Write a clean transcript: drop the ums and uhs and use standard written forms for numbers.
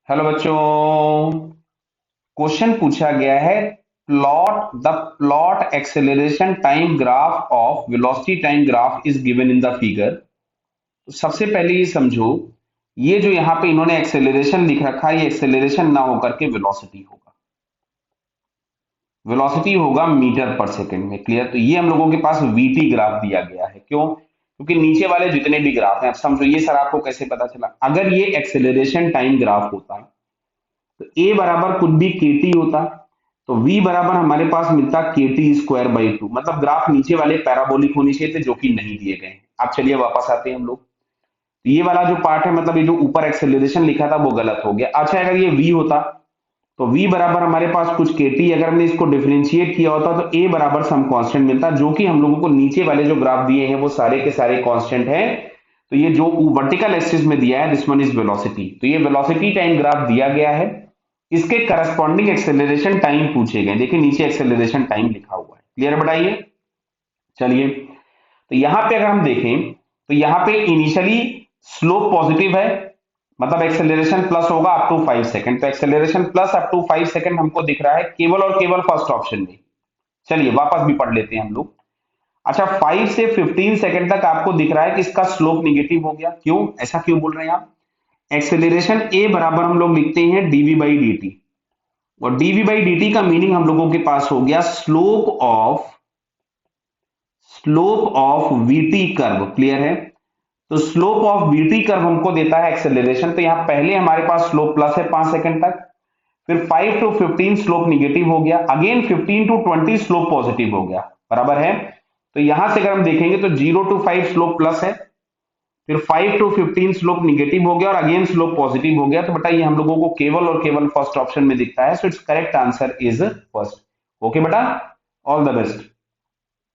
Hello बच्चों। Question पूछा गया है, plot acceleration time graph of velocity time graph is given in the figure. तो सबसे पहले ये समझो, ये जो यहाँ पे इन्होंने एक्सेलरेशन लिख रखा है, ये एक्सेलरेशन ना होकर के वेलोसिटी होगा। वेलोसिटी होगा मीटर पर सेकंड में। क्लियर? तो ये हम लोगों के पास वीटी ग्राफ दिया गया है। क्यों? क्योंकि नीचे वाले जितने भी ग्राफ हैं, अब समझो ये सर आपको कैसे पता चला। अगर ये एक्सेलरेशन टाइम ग्राफ होता तो ए बराबर कुछ भी के टी होता, तो v बराबर हमारे पास मिलता के टी स्क्वायर बाई टू। मतलब ग्राफ नीचे वाले पैराबोलिक होनी चाहिए थे, जो कि नहीं दिए गए हैं। अब चलिए वापस आते हैं हम लोग। तो ये वाला जो पार्ट है, मतलब ये जो ऊपर एक्सेलरेशन लिखा था वो गलत हो गया। अच्छा, अगर ये v होता तो v बराबर हमारे पास कुछ के टी, अगर हमने इसको डिफरेंशिएट किया होता तो a बराबर सम कांस्टेंट मिलता, जो कि हम लोगों को नीचे वाले जो ग्राफ दिए हैं वो सारे के सारे कांस्टेंट हैं। तो ये जो वर्टिकल एक्सिस में दिया है, दिस वन इज वेलोसिटी। तो ये वेलोसिटी टाइम ग्राफ दिया गया है, इसके करस्पॉन्डिंग एक्सेलरेशन टाइम पूछे गए। देखिए नीचे एक्सेलरेशन टाइम लिखा हुआ है। क्लियर बताइए? चलिए, तो यहां पे अगर हम देखें तो यहां पे इनिशियली स्लोप पॉजिटिव है, मतलब एक्सेलरेशन प्लस होगा अप टू 5 सेकंड। तो acceleration plus up to 5 second हमको दिख रहा है केवल और केवल फर्स्ट ऑप्शन में। चलिए वापस भी पढ़ लेते हैं हम लोग। अच्छा, 5 से 15 सेकंड तक आपको दिख रहा है कि इसका स्लोप निगेटिव हो गया। क्यों? ऐसा क्यों बोल रहे हैं आप? एक्सेलरेशन ए बराबर हम लोग लिखते हैं डीवी बाई डी टी, और डीवी बाई डी का मीनिंग हम लोगों के पास हो गया slope of VT curve. Clear है? तो स्लोप ऑफ वीटी कर्व हमको देता है एक्सेलरेशन। तो यहां पहले हमारे पास स्लोप प्लस है 5 सेकंड तक, फिर 5 टू 15 स्लोप निगेटिव हो गया, अगेन 15 टू 20 स्लोप पॉजिटिव हो गया। बराबर है? तो यहां से अगर हम देखेंगे तो 0 टू 5 स्लोप प्लस है, फिर 5 टू 15 स्लोप निगेटिव हो गया और अगेन स्लोप पॉजिटिव हो गया। तो बेटा ये हम लोगों को केवल और केवल फर्स्ट ऑप्शन में दिखता है। So it's correct answer is first. Okay बेटा, ऑल द बेस्ट।